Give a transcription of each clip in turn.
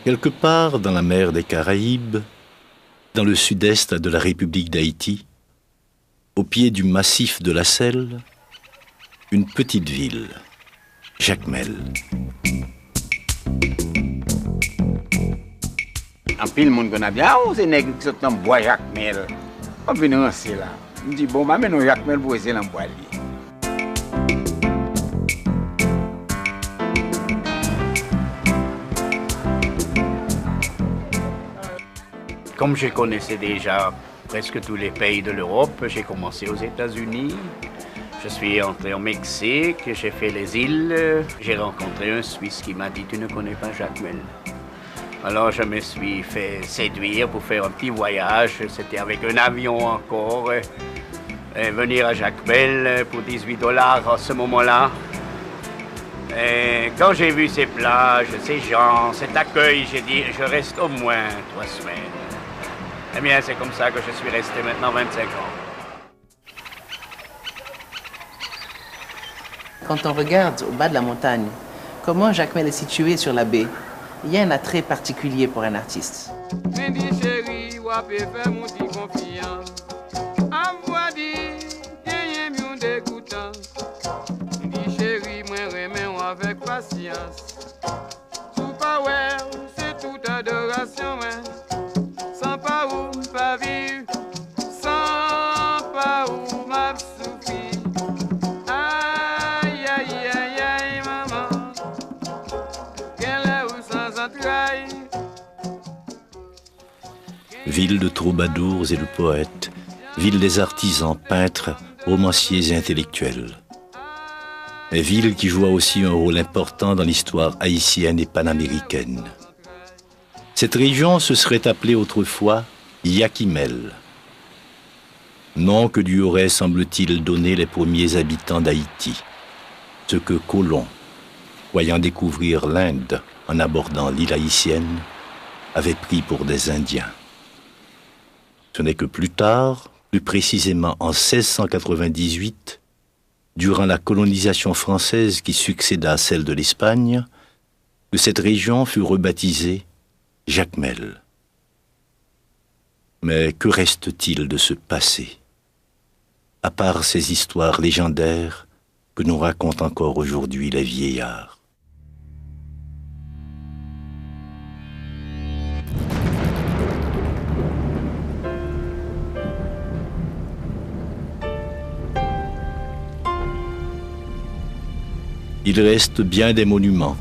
Quelque part dans la mer des Caraïbes, dans le sud-est de la République d'Haïti, au pied du massif de la Selle, une petite ville, Jacmel. En pile monde qu'on a dit, ah, c'est nègre qui sont dans bois Jacmel. On vient lancer là. Je dis, bon, mais nous Jacmel pour essayer dans bois. Comme je connaissais déjà presque tous les pays de l'Europe, j'ai commencé aux États-Unis. Je suis entré au Mexique, j'ai fait les îles. J'ai rencontré un Suisse qui m'a dit « Tu ne connais pas Jacmel ». Alors je me suis fait séduire pour faire un petit voyage. C'était avec un avion encore. Et venir à Jacmel pour $18 à ce moment-là. Et quand j'ai vu ces plages, ces gens, cet accueil, j'ai dit « Je reste au moins 3 semaines ». Eh bien, c'est comme ça que je suis resté maintenant 25 ans. Quand on regarde au bas de la montagne, comment Jacmel est situé sur la baie, il y a un attrait particulier pour un artiste. Ville de troubadours et de poètes, ville des artisans, peintres, romanciers et intellectuels. Mais ville qui joua aussi un rôle important dans l'histoire haïtienne et panaméricaine. Cette région se serait appelée autrefois Yakimel, nom que lui auraient, semble-t-il, donné les premiers habitants d'Haïti, ce que Colomb, voyant découvrir l'Inde en abordant l'île haïtienne, avait pris pour des Indiens. Ce n'est que plus tard, plus précisément en 1698, durant la colonisation française qui succéda à celle de l'Espagne, que cette région fut rebaptisée Jacmel. Mais que reste-t-il de ce passé, à part ces histoires légendaires que nous racontent encore aujourd'hui les vieillards? Il reste bien des monuments,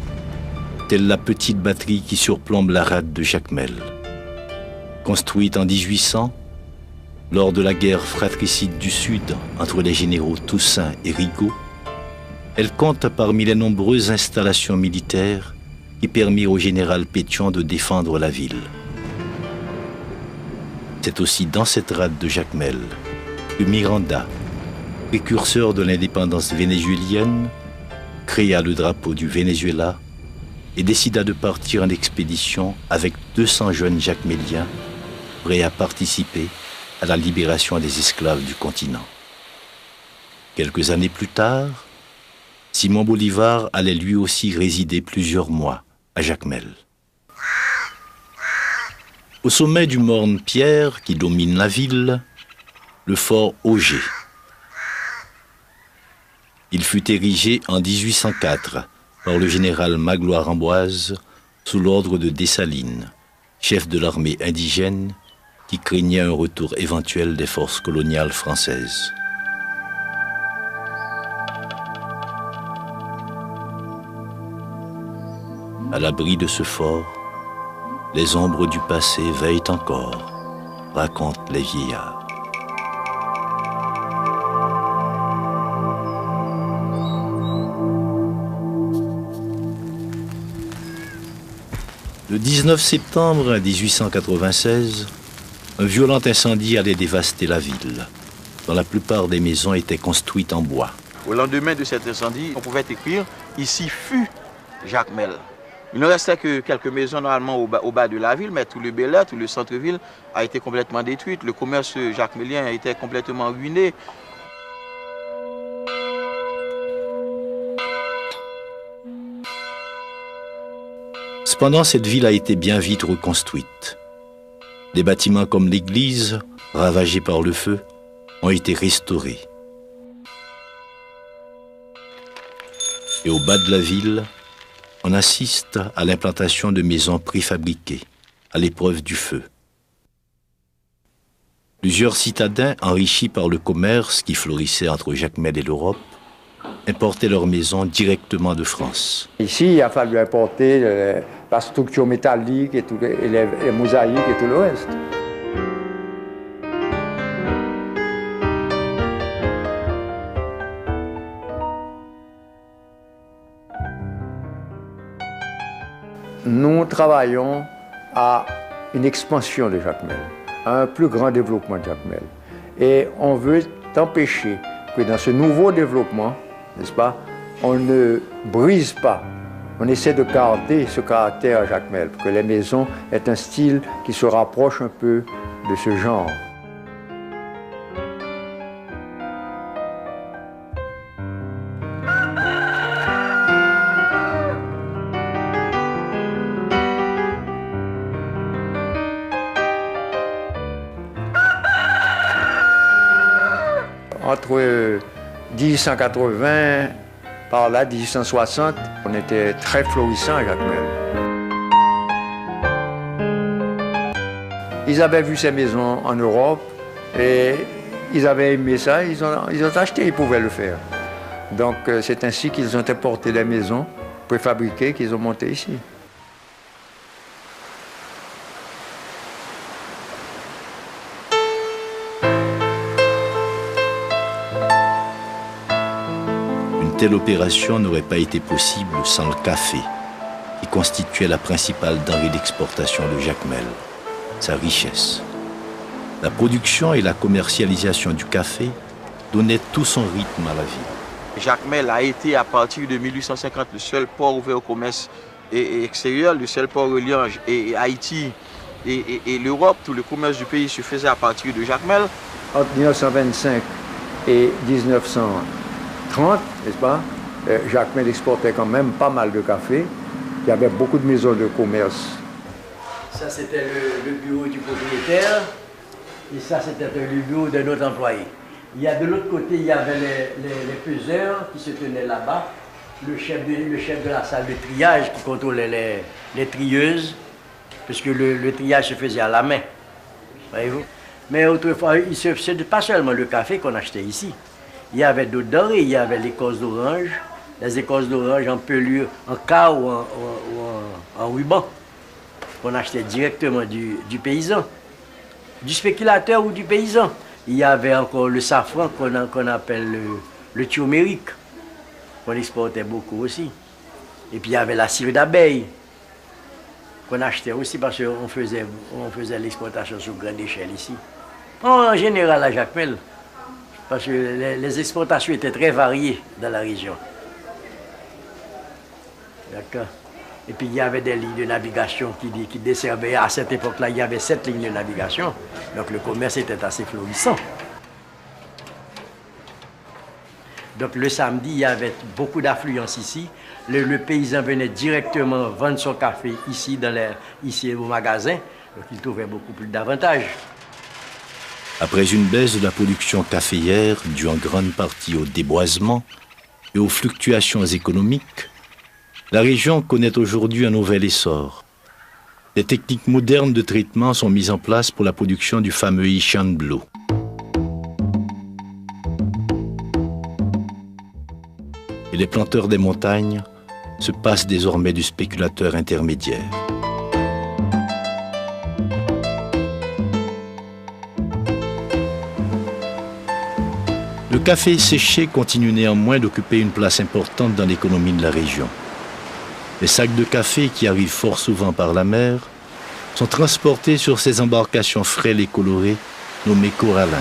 telle la petite batterie qui surplombe la rade de Jacmel. Construite en 1800, lors de la guerre fratricide du Sud entre les généraux Toussaint et Rigaud, elle compte parmi les nombreuses installations militaires qui permirent au général Pétion de défendre la ville. C'est aussi dans cette rade de Jacmel que Miranda, précurseur de l'indépendance vénézuélienne, créa le drapeau du Venezuela et décida de partir en expédition avec 200 jeunes jacméliens prêts à participer à la libération des esclaves du continent. Quelques années plus tard, Simon Bolivar allait lui aussi résider plusieurs mois à Jacmel. Au sommet du morne Pierre qui domine la ville, le fort Auger. Il fut érigé en 1804 par le général Magloire-Amboise sous l'ordre de Dessalines, chef de l'armée indigène qui craignait un retour éventuel des forces coloniales françaises. À l'abri de ce fort, les ombres du passé veillent encore, racontent les vieillards. Le 19 septembre 1896, un violent incendie allait dévaster la ville, dont la plupart des maisons étaient construites en bois. Au lendemain de cet incendie, on pouvait écrire « Ici fut Jacmel ». Il ne restait que quelques maisons normalement au bas de la ville, mais tout le Bel Air, tout le centre-ville a été complètement détruit. Le commerce jacmélien a été complètement ruiné. Cependant, cette ville a été bien vite reconstruite. Des bâtiments comme l'église, ravagés par le feu, ont été restaurés. Et au bas de la ville, on assiste à l'implantation de maisons préfabriquées, à l'épreuve du feu. Plusieurs citadins, enrichis par le commerce qui florissait entre Jacmel et l'Europe, importaient leurs maisons directement de France. Ici, il a fallu importer la structure métallique et, les mosaïques et tout le reste. Nous travaillons à une expansion de Jacmel, à un plus grand développement de Jacmel. Et on veut empêcher que dans ce nouveau développement, n'est-ce pas, on ne brise pas. On essaie de garder ce caractère à Jacmel, pour que les maisons aient un style qui se rapproche un peu de ce genre. Entre 1880, par là, 1860, on était très florissant à Jacmel. Ils avaient vu ces maisons en Europe et ils avaient aimé ça, ils ont acheté, ils pouvaient le faire. Donc c'est ainsi qu'ils ont importé les maisons préfabriquées qu'ils ont montées ici. Telle opération n'aurait pas été possible sans le café, qui constituait la principale denrée d'exportation de Jacmel, sa richesse. La production et la commercialisation du café donnaient tout son rythme à la ville. Jacmel a été, à partir de 1850, le seul port ouvert au commerce extérieur, le seul port reliant Haïti et l'Europe. Tout le commerce du pays se faisait à partir de Jacmel. Entre 1925 et 1930, n'est-ce pas, Jacmel exportait quand même pas mal de café. Il y avait beaucoup de maisons de commerce. Ça, c'était le bureau du propriétaire et ça, c'était le bureau de notre employé. Il y a de l'autre côté, il y avait les peseurs qui se tenaient là-bas, le chef de la salle de triage qui contrôlait les trieuses, parce que le triage se faisait à la main, voyez-vous. Mais autrefois, ce n'était pas seulement le café qu'on achetait ici. Il y avait d'autres denrées, il y avait l'écorce d'orange, les écorces d'orange en pelure, en cas ou en ruban, qu'on achetait directement du paysan, du spéculateur ou du paysan. Il y avait encore le safran qu'on appelle le turmérique, qu'on exportait beaucoup aussi. Et puis il y avait la cire d'abeille, qu'on achetait aussi parce qu'on faisait l'exportation sur grande échelle ici. En général à Jacmel, parce que les exportations étaient très variées dans la région. D'accord. Et puis il y avait des lignes de navigation qui desservaient. À cette époque-là, il y avait 7 lignes de navigation. Donc le commerce était assez florissant. Donc le samedi, il y avait beaucoup d'affluence ici. Le paysan venait directement vendre son café ici, ici au magasin. Donc il trouvait beaucoup plus d'avantages. Après une baisse de la production caféière due en grande partie au déboisement et aux fluctuations économiques, la région connaît aujourd'hui un nouvel essor. Des techniques modernes de traitement sont mises en place pour la production du fameux Ishan Blue. Et les planteurs des montagnes se passent désormais du spéculateur intermédiaire. Le café séché continue néanmoins d'occuper une place importante dans l'économie de la région. Les sacs de café qui arrivent fort souvent par la mer sont transportés sur ces embarcations frêles et colorées nommées corallins.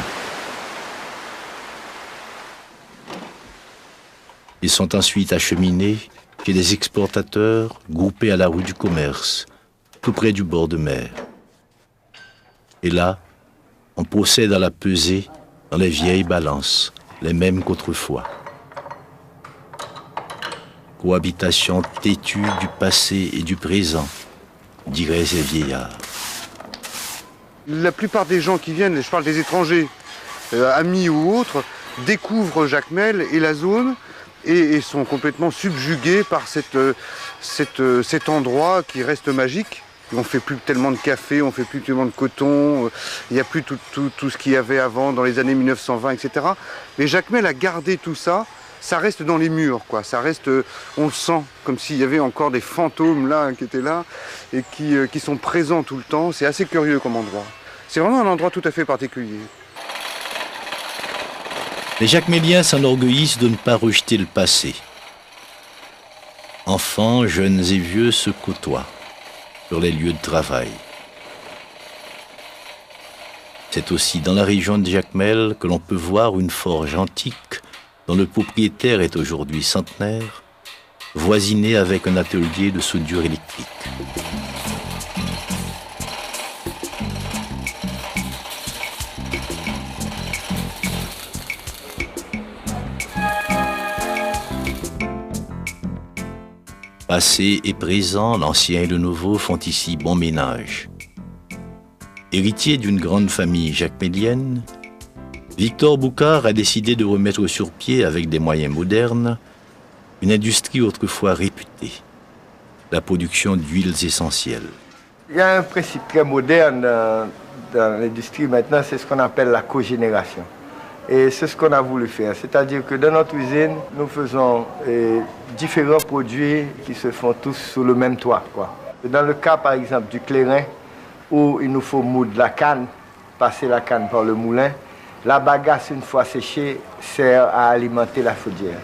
Ils sont ensuite acheminés chez des exportateurs groupés à la rue du commerce, tout près du bord de mer. Et là, on procède à la pesée dans les vieilles balances, les mêmes qu'autrefois. cohabitation têtue du passé et du présent, diraient ces vieillards. La plupart des gens qui viennent, je parle des étrangers, amis ou autres, découvrent Jacmel et la zone et sont complètement subjugués par cet endroit qui reste magique. On ne fait plus tellement de café, on ne fait plus tellement de coton, il n'y a plus tout ce qu'il y avait avant dans les années 1920, etc. Mais Jacmel a gardé tout ça, ça reste dans les murs, quoi. Ça reste, on le sent, comme s'il y avait encore des fantômes là, qui étaient là et qui sont présents tout le temps. C'est assez curieux comme endroit. C'est vraiment un endroit tout à fait particulier. Les Jacméliens s'enorgueillissent de ne pas rejeter le passé. Enfants, jeunes et vieux se côtoient sur les lieux de travail. C'est aussi dans la région de Jacmel que l'on peut voir une forge antique dont le propriétaire est aujourd'hui centenaire, voisinée avec un atelier de soudure électrique. Passé et présent, l'ancien et le nouveau font ici bon ménage. Héritier d'une grande famille jacmélienne, Victor Boucard a décidé de remettre sur pied, avec des moyens modernes, une industrie autrefois réputée, la production d'huiles essentielles. Il y a un principe très moderne dans l'industrie maintenant, c'est ce qu'on appelle la cogénération. Et c'est ce qu'on a voulu faire, c'est-à-dire que dans notre usine, nous faisons différents produits qui se font tous sous le même toit, quoi. Dans le cas, par exemple, du clairin, où il nous faut moudre la canne, passer la canne par le moulin, la bagasse, une fois séchée, sert à alimenter la chaudière.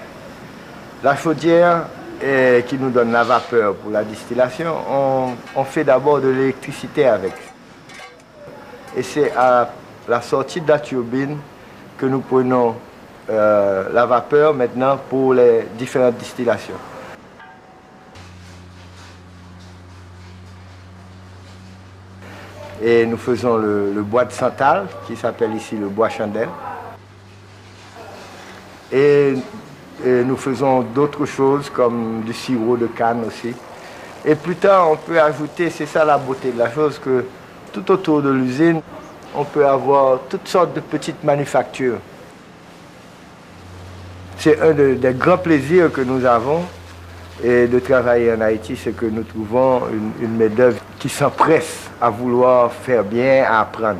La chaudière qui nous donne la vapeur pour la distillation, on fait d'abord de l'électricité avec. Et c'est à la sortie de la turbine que nous prenons la vapeur maintenant pour les différentes distillations. Et nous faisons le bois de santal, qui s'appelle ici le bois chandelle. Et nous faisons d'autres choses comme du sirop de canne aussi. Et plus tard, on peut ajouter, c'est ça la beauté de la chose, que tout autour de l'usine, on peut avoir toutes sortes de petites manufactures. C'est un des grands plaisirs que nous avons et de travailler en Haïti, c'est que nous trouvons une main-d'œuvre qui s'empresse à vouloir faire bien, à apprendre.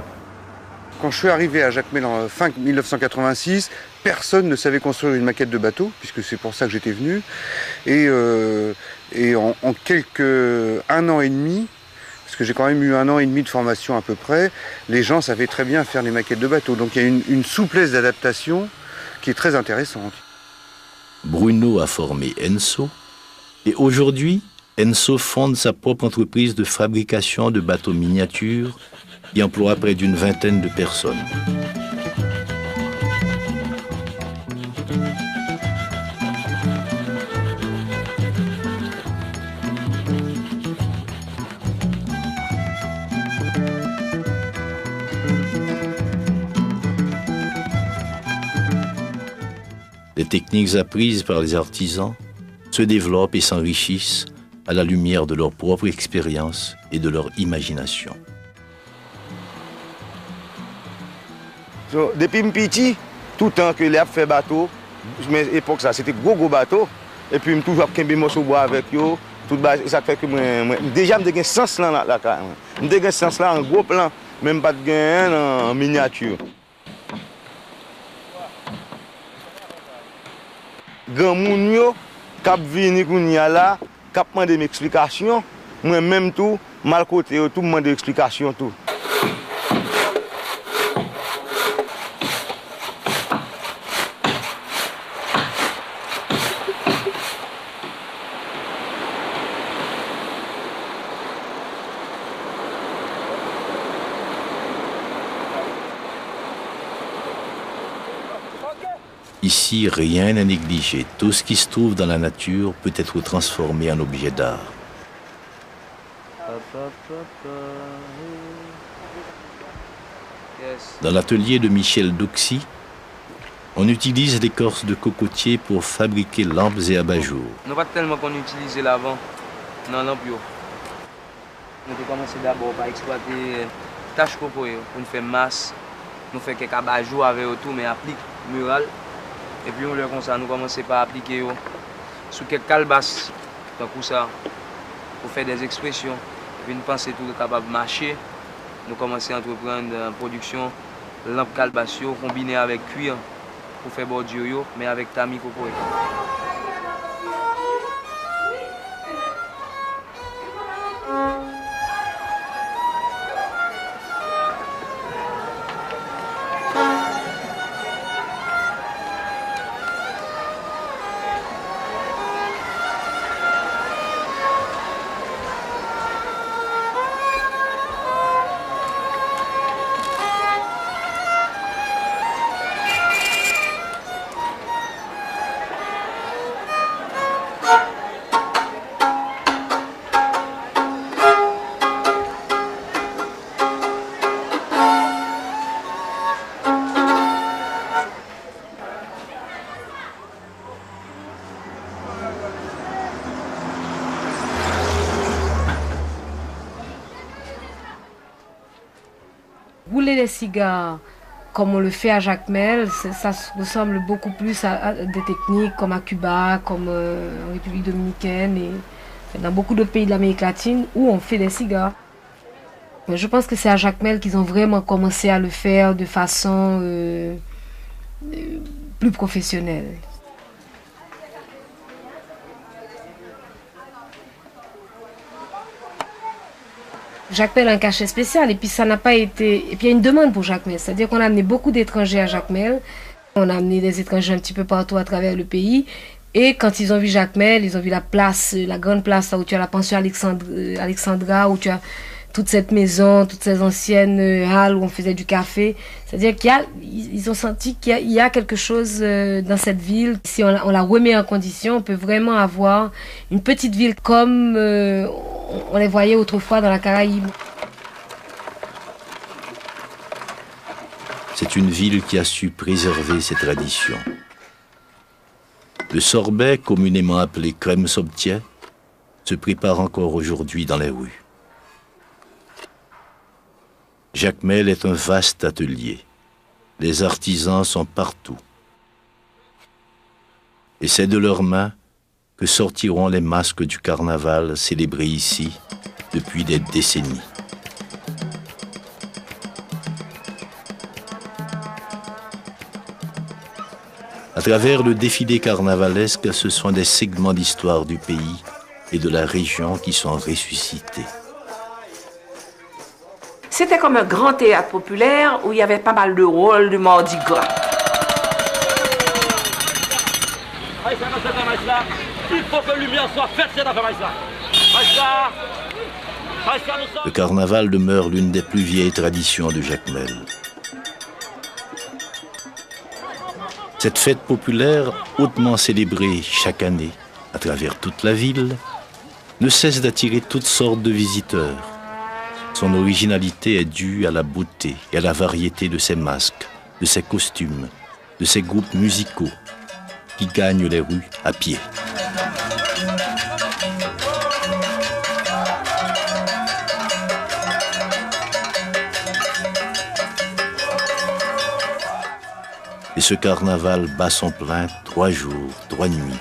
Quand je suis arrivé à Jacmel en fin 1986, personne ne savait construire une maquette de bateau, puisque c'est pour ça que j'étais venu. Et en un an et demi, parce que j'ai quand même eu 1 an et demi de formation à peu près, les gens savaient très bien faire les maquettes de bateaux. Donc il y a une souplesse d'adaptation qui est très intéressante. Bruno a formé Enso, et aujourd'hui, Enso fonde sa propre entreprise de fabrication de bateaux miniatures qui emploie près d'une vingtaine de personnes. Les techniques apprises par les artisans se développent et s'enrichissent à la lumière de leur propre expérience et de leur imagination. Depuis petit, tout le temps que les a fait bateau, à l'époque c'était gros bateau, et puis je toujours qu'un morceau bois avec eux, ça fait que déjà je suis sens là la carrière. Je suis sens là en gros plan, même pas de gain en miniature. Grand moun yo k'ap vini kounya là, k'ap mande m'explication, moi même tout mal côté tout mande explication tout. Ici, rien n'est négligé. Tout ce qui se trouve dans la nature peut être transformé en objet d'art. Dans l'atelier de Michel Doxy, On utilise l'écorce de cocotier pour fabriquer lampes et abat-jours. Nous pas tellement qu'on utilisait l'avant dans lampe. Nous avons commencé d'abord par exploiter tâche coco pour nous faire masse. Nous faisons quelques abat-jours avec tout, mais applique mural. Et puis on comme ça, nous commençons par appliquer sur quelques calebasses, tant que ça, pour faire des expressions. Et puis nous pensons tout capable de marcher. Nous commençons à entreprendre une production lampe calebasse combinée avec cuir pour faire bordure, mais avec tamis coco. Rouler les cigares comme on le fait à Jacmel, ça ressemble beaucoup plus à des techniques comme à Cuba, comme en République dominicaine et dans beaucoup de pays de l'Amérique latine où on fait des cigares. Mais je pense que c'est à Jacmel qu'ils ont vraiment commencé à le faire de façon plus professionnelle. Jacmel a un cachet spécial et puis ça n'a pas été... Et puis il y a une demande pour Jacmel, c'est-à-dire qu'on a amené beaucoup d'étrangers à Jacmel. On a amené des étrangers un petit peu partout à travers le pays. Et quand ils ont vu Jacmel, ils ont vu la place, la grande place là où tu as la pension Alexandra, où tu as toute cette maison, toutes ces anciennes halles où on faisait du café. C'est-à-dire qu'ils ont senti qu'il y a quelque chose dans cette ville. Si on la remet en condition, on peut vraiment avoir une petite ville comme on les voyait autrefois dans la Caraïbe. C'est une ville qui a su préserver ses traditions. Le sorbet, communément appelé crème sobtier, se prépare encore aujourd'hui dans les rues. Jacmel est un vaste atelier. Les artisans sont partout. Et c'est de leurs mains que sortiront les masques du carnaval célébrés ici depuis des décennies. À travers le défilé carnavalesque, ce sont des segments d'histoire du pays et de la région qui sont ressuscités. C'était comme un grand théâtre populaire où il y avait pas mal de rôles de Mardi Gras. Il faut que la lumière soit faite, c'est Le carnaval demeure l'une des plus vieilles traditions de Jacmel. Cette fête populaire, hautement célébrée chaque année à travers toute la ville, ne cesse d'attirer toutes sortes de visiteurs. Son originalité est due à la beauté et à la variété de ses masques, de ses costumes, de ses groupes musicaux qui gagnent les rues à pied. Et ce carnaval bat son plein 3 jours, 3 nuits,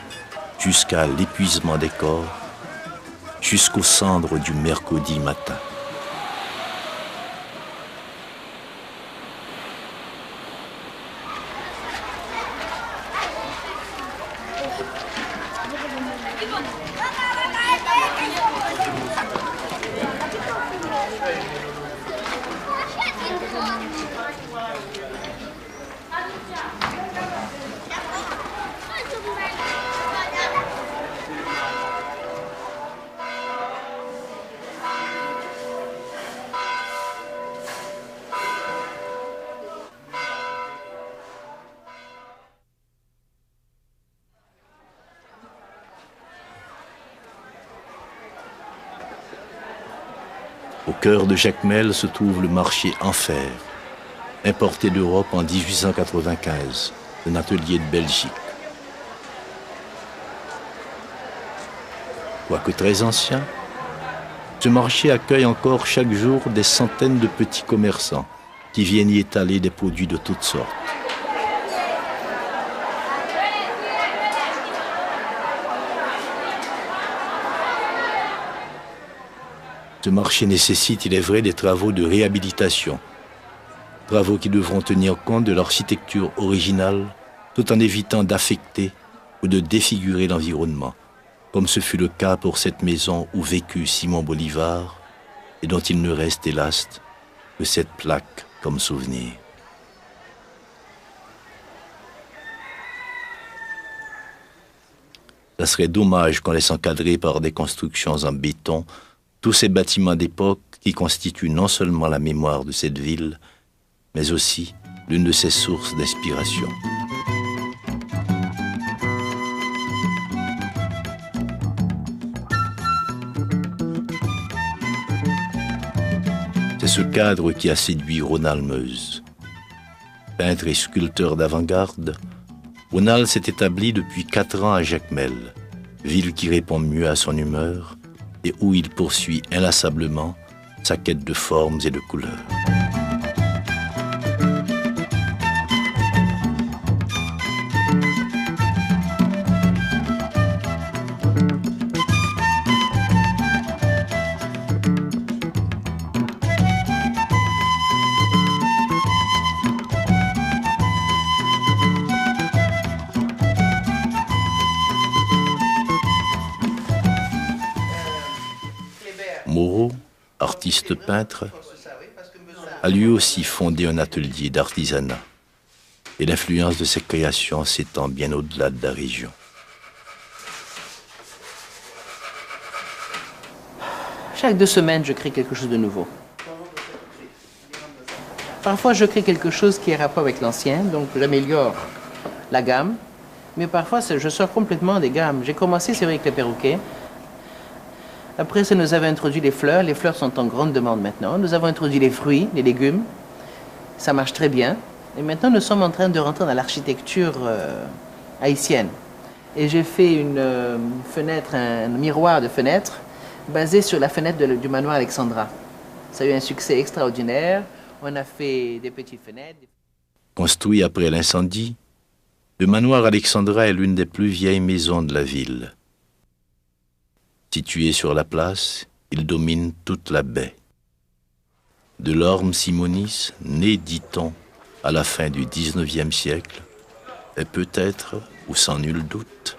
jusqu'à l'épuisement des corps, jusqu'aux cendres du mercredi matin. Au cœur de Jacmel se trouve le marché Enfer, importé d'Europe en 1895. un atelier de Belgique. Quoique très ancien, ce marché accueille encore chaque jour des centaines de petits commerçants qui viennent y étaler des produits de toutes sortes. Ce marché nécessite, il est vrai, des travaux de réhabilitation, travaux qui devront tenir compte de l'architecture originale tout en évitant d'affecter ou de défigurer l'environnement, comme ce fut le cas pour cette maison où vécut Simon Bolivar et dont il ne reste hélas que cette plaque comme souvenir. Ça serait dommage qu'on laisse encadrer par des constructions en béton tous ces bâtiments d'époque qui constituent non seulement la mémoire de cette ville, mais aussi l'une de ses sources d'inspiration. C'est ce cadre qui a séduit Ronald Meuse. Peintre et sculpteur d'avant-garde, Ronald s'est établi depuis 4 ans à Jacmel, ville qui répond mieux à son humeur et où il poursuit inlassablement sa quête de formes et de couleurs. Moreau, artiste peintre, a lui aussi fondé un atelier d'artisanat et l'influence de ses créations s'étend bien au-delà de la région. Chaque 2 semaines, je crée quelque chose de nouveau. Parfois, je crée quelque chose qui est rapport avec l'ancien, donc j'améliore la gamme. Mais parfois, je sors complètement des gammes. J'ai commencé, c'est vrai, avec les perroquets. Après, ça nous avait introduit les fleurs. Les fleurs sont en grande demande maintenant. Nous avons introduit les fruits, les légumes. Ça marche très bien. Et maintenant, nous sommes en train de rentrer dans l'architecture haïtienne. Et j'ai fait une fenêtre, un miroir de fenêtre basé sur la fenêtre du manoir Alexandra. Ça a eu un succès extraordinaire. On a fait des petites fenêtres. Construit après l'incendie, le manoir Alexandra est l'une des plus vieilles maisons de la ville. Situé sur la place, il domine toute la baie. De l'orme Simonis, né, dit-on, à la fin du XIXe siècle, est peut-être, ou sans nul doute,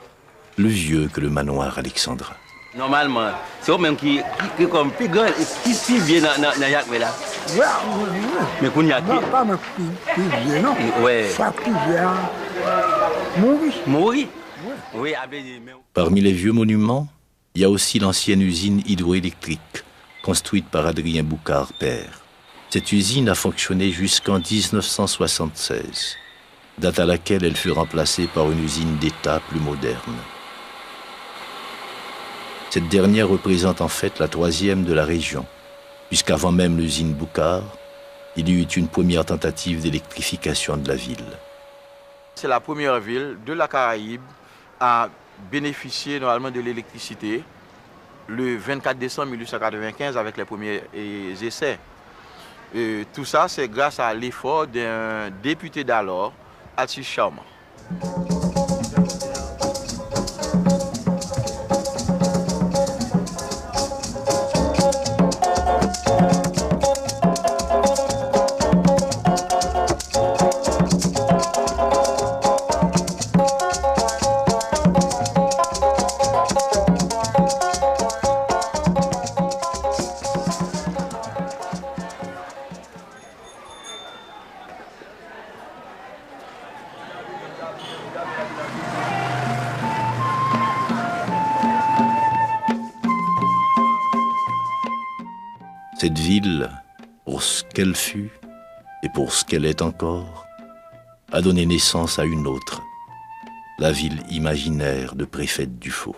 plus vieux que le manoir Alexandra. Normalement, c'est eux-mêmes qui comme plus grand, qui vient dans Jacmel là. Mais qu'on y a qui? Pas plus vieux, non. Ouais. Ça plus vieux. Mourir. Mourir? Oui, Parmi les vieux monuments, il y a aussi l'ancienne usine hydroélectrique, construite par Adrien Boucard père. Cette usine a fonctionné jusqu'en 1976, date à laquelle elle fut remplacée par une usine d'État plus moderne. Cette dernière représente en fait la 3e de la région, puisqu'avant même l'usine Boucard, il y eut une première tentative d'électrification de la ville. C'est la première ville de la Caraïbe à bénéficier normalement de l'électricité le 24 décembre 1895 avec les premiers essais. Tout ça, c'est grâce à l'effort d'un député d'alors, Atis Charmant. Cette ville, pour ce qu'elle fut et pour ce qu'elle est encore, a donné naissance à une autre, la ville imaginaire de Préfète Dufaux.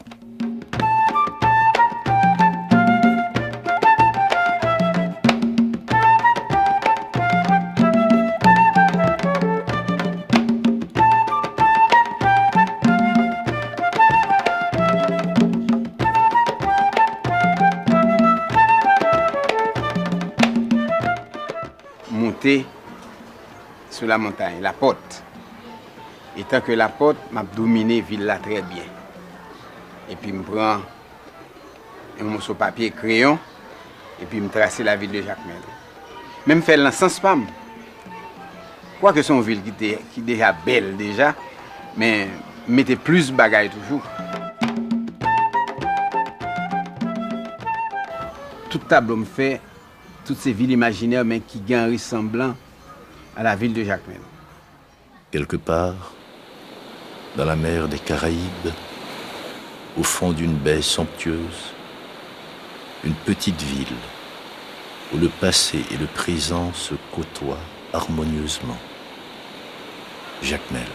monter sur la montagne, la porte. Et tant que la porte m'a dominé la ville là très bien. Et puis je prends un morceau de papier, crayon, et puis je trace la ville de Jacmel. Même faire dans le sens pas. Quoique c'est une ville qui est déjà belle déjà, mais mettez plus de bagailles toujours. Tout tableau me fait toutes ces villes imaginaires mais qui gagnent ressemblant à la ville de Jacmel. Quelque part, dans la mer des Caraïbes, au fond d'une baie somptueuse, une petite ville où le passé et le présent se côtoient harmonieusement. Jacmel.